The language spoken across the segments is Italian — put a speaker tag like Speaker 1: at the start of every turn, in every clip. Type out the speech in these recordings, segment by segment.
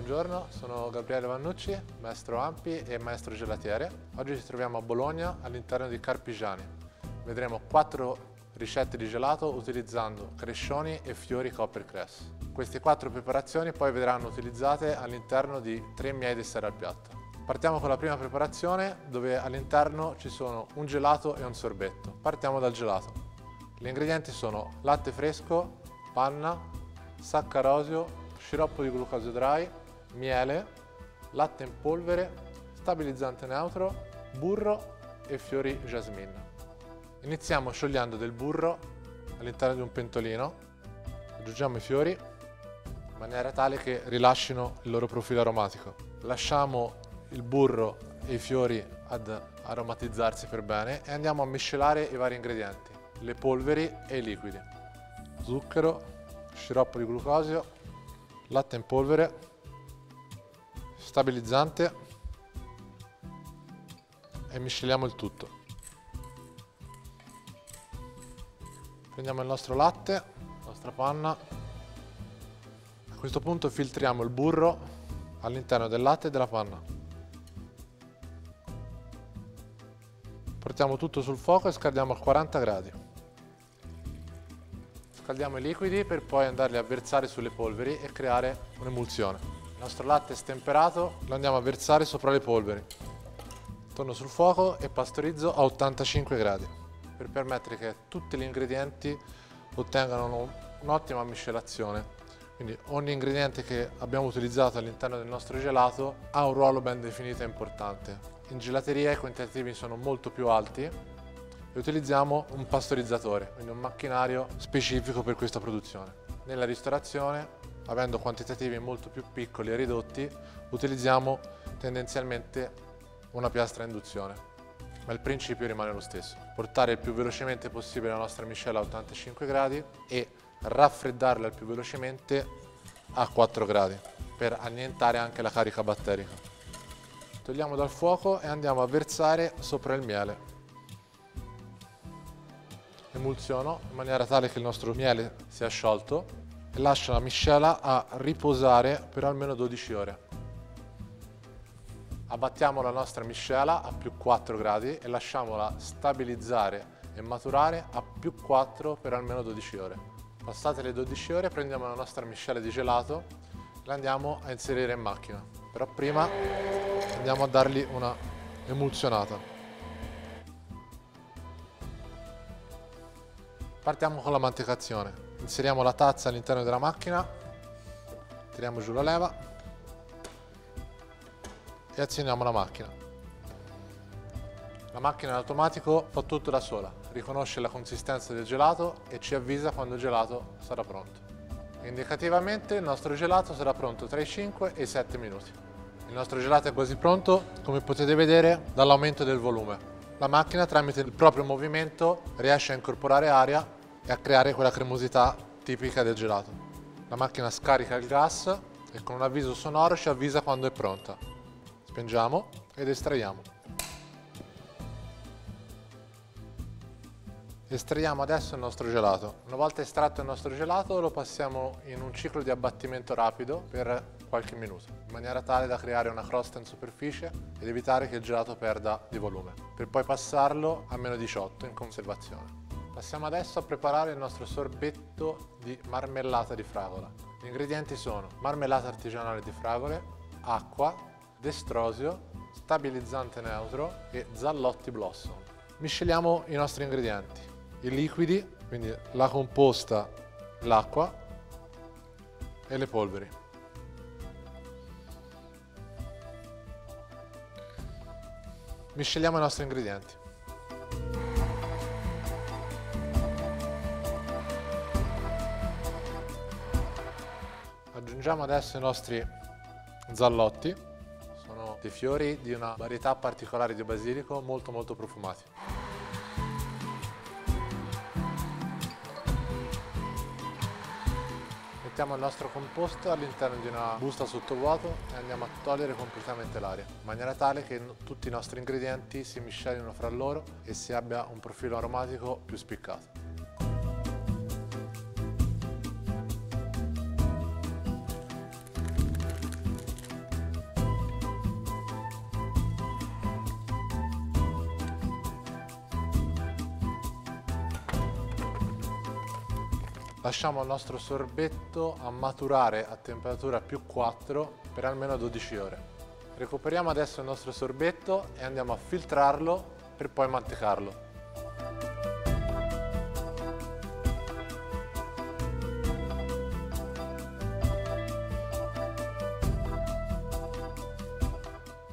Speaker 1: Buongiorno, sono Gabriele Vannucci, maestro Ampi e maestro gelatiere. Oggi ci troviamo a Bologna all'interno di Carpigiani. Vedremo 4 ricette di gelato utilizzando crescioni e fiori Coppercress. Queste 4 preparazioni poi vedranno utilizzate all'interno di 3 miei dessert al piatto. Partiamo con la prima preparazione dove all'interno ci sono un gelato e un sorbetto. Partiamo dal gelato. Gli ingredienti sono latte fresco, panna, saccarosio, sciroppo di glucosio dry, miele, latte in polvere, stabilizzante neutro, burro e fiori jasmine. Iniziamo sciogliendo del burro all'interno di un pentolino, aggiungiamo i fiori in maniera tale che rilascino il loro profilo aromatico. Lasciamo il burro e i fiori ad aromatizzarsi per bene e andiamo a miscelare i vari ingredienti, le polveri e i liquidi. Zucchero, sciroppo di glucosio, latte in polvere, stabilizzante e misceliamo il tutto. Prendiamo il nostro latte, la nostra panna. A questo punto filtriamo il burro all'interno del latte e della panna. Portiamo tutto sul fuoco e scaldiamo a 40 gradi. Scaldiamo i liquidi per poi andarli a versare sulle polveri e creare un'emulsione. Il nostro latte è stemperato, lo andiamo a versare sopra le polveri. Torno sul fuoco e pastorizzo a 85 gradi per permettere che tutti gli ingredienti ottengano un'ottima miscelazione. Quindi ogni ingrediente che abbiamo utilizzato all'interno del nostro gelato ha un ruolo ben definito e importante. In gelateria i quantitativi sono molto più alti e utilizziamo un pastorizzatore, quindi un macchinario specifico per questa produzione. Nella ristorazione, avendo quantitativi molto più piccoli e ridotti, utilizziamo tendenzialmente una piastra a induzione, ma il principio rimane lo stesso. Portare il più velocemente possibile la nostra miscela a 85 gradi e raffreddarla il più velocemente a 4 gradi per annientare anche la carica batterica. Togliamo dal fuoco e andiamo a versare sopra il miele. Emulsiono in maniera tale che il nostro miele sia sciolto e lascio la miscela a riposare per almeno 12 ore. Abbattiamo la nostra miscela a più 4 gradi e lasciamola stabilizzare e maturare a più 4 per almeno 12 ore. Passate le 12 ore prendiamo la nostra miscela di gelato e la andiamo a inserire in macchina. Però prima andiamo a dargli una emulsionata. Partiamo con la mantecazione. Inseriamo la tazza all'interno della macchina, tiriamo giù la leva e azioniamo la macchina. La macchina in automatico fa tutto da sola, riconosce la consistenza del gelato e ci avvisa quando il gelato sarà pronto. Indicativamente il nostro gelato sarà pronto tra i 5 e i 7 minuti. Il nostro gelato è quasi pronto, come potete vedere dall'aumento del volume. La macchina tramite il proprio movimento riesce a incorporare aria e a creare quella cremosità tipica del gelato. La macchina scarica il gas e con un avviso sonoro ci avvisa quando è pronta. Spengiamo ed estraiamo. Estraiamo adesso il nostro gelato. Una volta estratto il nostro gelato lo passiamo in un ciclo di abbattimento rapido per qualche minuto, in maniera tale da creare una crosta in superficie ed evitare che il gelato perda di volume, per poi passarlo a meno 18 in conservazione. Passiamo adesso a preparare il nostro sorbetto di marmellata di fragola. Gli ingredienti sono marmellata artigianale di fragole, acqua, destrosio, stabilizzante neutro e zallotti blossom. Misceliamo i nostri ingredienti, i liquidi, quindi la composta, l'acqua e le polveri. Misceliamo i nostri ingredienti. Aggiungiamo adesso i nostri zallotti, sono dei fiori di una varietà particolare di basilico molto profumati. Mettiamo il nostro composto all'interno di una busta sottovuoto e andiamo a togliere completamente l'aria, in maniera tale che tutti i nostri ingredienti si miscelino fra loro e si abbia un profilo aromatico più spiccato. Lasciamo il nostro sorbetto a maturare a temperatura più 4 per almeno 12 ore. Recuperiamo adesso il nostro sorbetto e andiamo a filtrarlo per poi mantecarlo.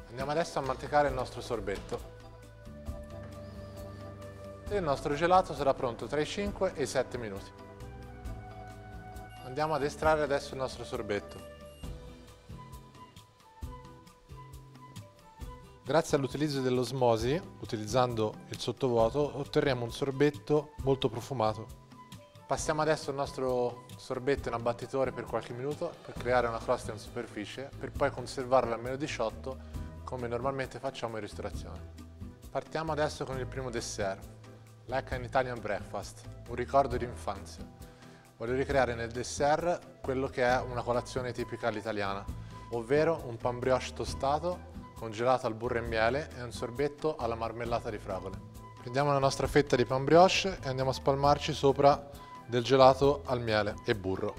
Speaker 1: Andiamo adesso a mantecare il nostro sorbetto. E il nostro gelato sarà pronto tra i 5 e i 7 minuti. Andiamo ad estrarre adesso il nostro sorbetto. Grazie all'utilizzo dell'osmosi, utilizzando il sottovuoto, otterremo un sorbetto molto profumato. Passiamo adesso il nostro sorbetto in abbattitore per qualche minuto per creare una crosta in superficie, per poi conservarlo a meno 18 come normalmente facciamo in ristorazione. Partiamo adesso con il primo dessert, like an Italian breakfast, un ricordo di infanzia. Voglio ricreare nel dessert quello che è una colazione tipica all'italiana, ovvero un pan brioche tostato, congelato al burro e miele e un sorbetto alla marmellata di fragole. Prendiamo la nostra fetta di pan brioche e andiamo a spalmarci sopra del gelato al miele e burro.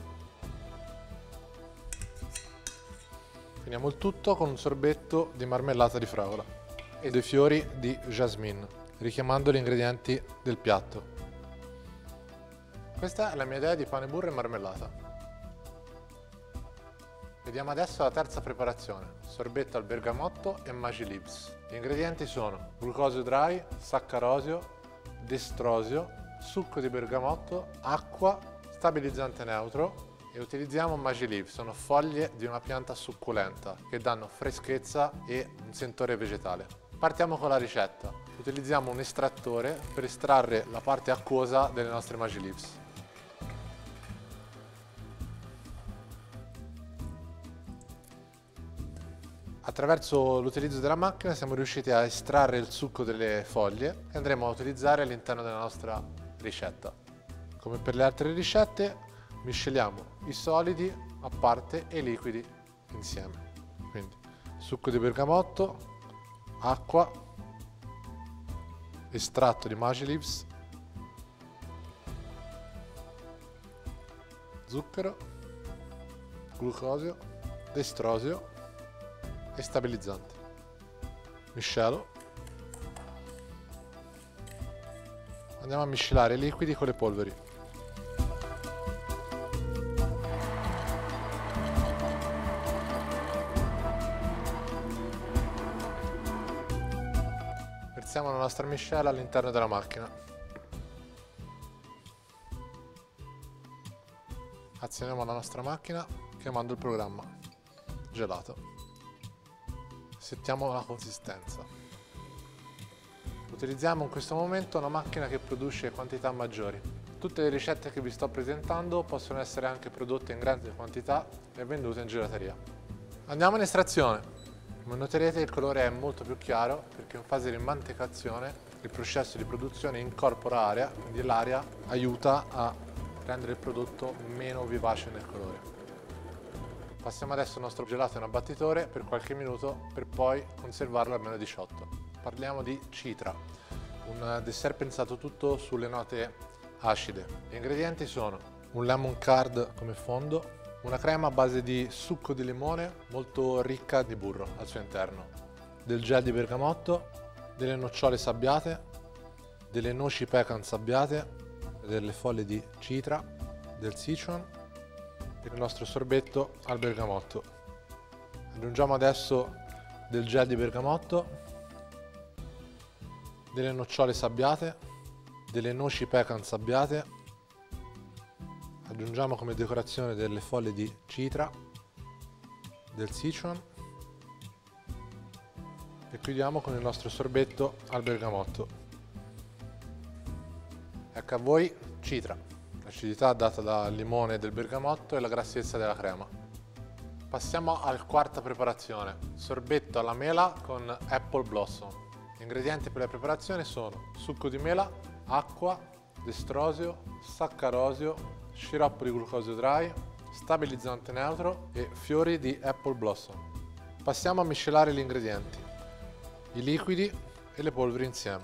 Speaker 1: Finiamo il tutto con un sorbetto di marmellata di fragola e dei fiori di jasmine, richiamando gli ingredienti del piatto. Questa è la mia idea di pane, burro e marmellata. Vediamo adesso la terza preparazione, sorbetto al bergamotto e Maggi Leaves. Gli ingredienti sono glucosio dry, saccarosio, destrosio, succo di bergamotto, acqua, stabilizzante neutro e utilizziamo Maggi Leaves, sono foglie di una pianta succulenta che danno freschezza e un sentore vegetale. Partiamo con la ricetta. Utilizziamo un estrattore per estrarre la parte acquosa delle nostre Maggi Leaves. Attraverso l'utilizzo della macchina siamo riusciti a estrarre il succo delle foglie che andremo a utilizzare all'interno della nostra ricetta. Come per le altre ricette, misceliamo i solidi a parte e i liquidi insieme. Quindi succo di bergamotto, acqua, estratto di Maggi Leaves, zucchero, glucosio, destrosio e stabilizzante. Miscelo. Andiamo a miscelare i liquidi con le polveri. Versiamo la nostra miscela all'interno della macchina. Azioniamo la nostra macchina chiamando il programma gelato. Settiamo la consistenza. Utilizziamo in questo momento una macchina che produce quantità maggiori. Tutte le ricette che vi sto presentando possono essere anche prodotte in grande quantità e vendute in gelateria. Andiamo in estrazione. Come noterete il colore è molto più chiaro perché in fase di mantecazione il processo di produzione incorpora aria, quindi l'aria aiuta a rendere il prodotto meno vivace nel colore. Passiamo adesso il nostro gelato in abbattitore per qualche minuto per poi conservarlo a meno 18. Parliamo di citra, un dessert pensato tutto sulle note acide. Gli ingredienti sono un lemon curd come fondo, una crema a base di succo di limone molto ricca di burro al suo interno, del gel di bergamotto, delle nocciole sabbiate, delle noci pecan sabbiate, delle foglie di citra, del Sichuan e il nostro sorbetto al bergamotto. Aggiungiamo adesso del gel di bergamotto, delle nocciole sabbiate, delle noci pecan sabbiate, aggiungiamo come decorazione delle foglie di citra, del Sichuan e chiudiamo con il nostro sorbetto al bergamotto. Ecco a voi citra. L'acidità data dal limone e del bergamotto e la grassezza della crema. Passiamo alla quarta preparazione, sorbetto alla mela con apple blossom. Gli ingredienti per la preparazione sono succo di mela, acqua, destrosio, saccarosio, sciroppo di glucosio dry, stabilizzante neutro e fiori di apple blossom. Passiamo a miscelare gli ingredienti, i liquidi e le polveri insieme,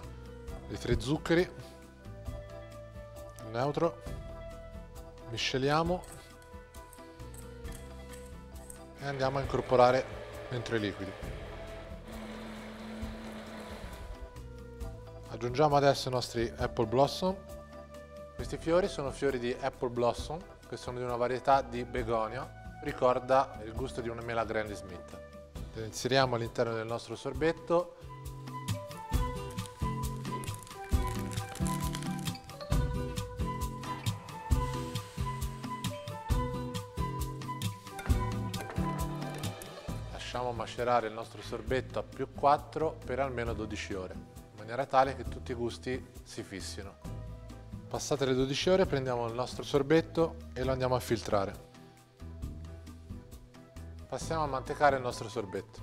Speaker 1: i 3 zuccheri, il neutro, Misceliamo e andiamo a incorporare dentro i liquidi. Aggiungiamo adesso i nostri Apple Blossom. Questi fiori sono fiori di Apple Blossom, che sono di una varietà di begonia, ricorda il gusto di una mela Granny Smith. Le inseriamo all'interno del nostro sorbetto. Lasciamo macerare il nostro sorbetto a +4 per almeno 12 ore, in maniera tale che tutti i gusti si fissino. Passate le 12 ore prendiamo il nostro sorbetto e lo andiamo a filtrare. Passiamo a mantecare il nostro sorbetto.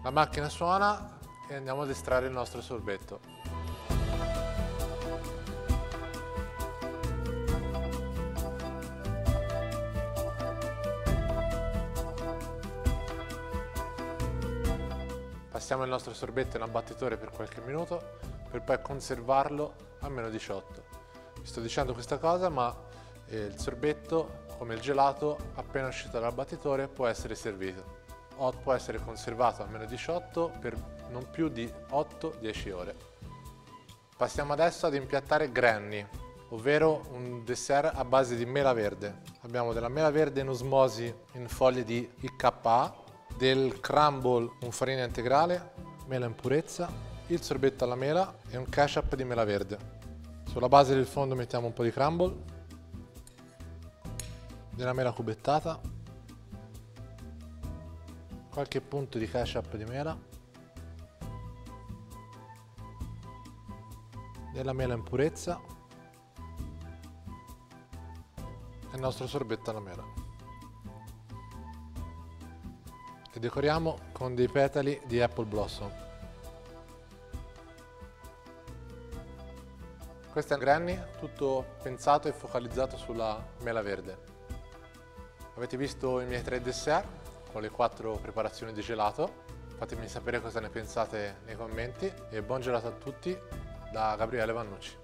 Speaker 1: La macchina suona e andiamo ad estrarre il nostro sorbetto. Passiamo il nostro sorbetto in abbattitore per qualche minuto per poi conservarlo a -18. Vi sto dicendo questa cosa, ma il sorbetto, come il gelato, appena uscito dall'abbattitore può essere servito o può essere conservato a -18 per non più di 8-10 ore. Passiamo adesso ad impiattare Granny, ovvero un dessert a base di mela verde. Abbiamo della mela verde in osmosi in foglie di IKA, del crumble con farina integrale, mela in purezza, il sorbetto alla mela e un ketchup di mela verde. Sulla base del fondo mettiamo un po' di crumble, della mela cubettata, qualche punto di ketchup di mela, della mela in purezza e il nostro sorbetto alla mela. E decoriamo con dei petali di Apple Blossom. Questo è Granny, tutto pensato e focalizzato sulla mela verde. Avete visto i miei 3 dessert con le 4 preparazioni di gelato. Fatemi sapere cosa ne pensate nei commenti e buon gelato a tutti da Gabriele Vannucci.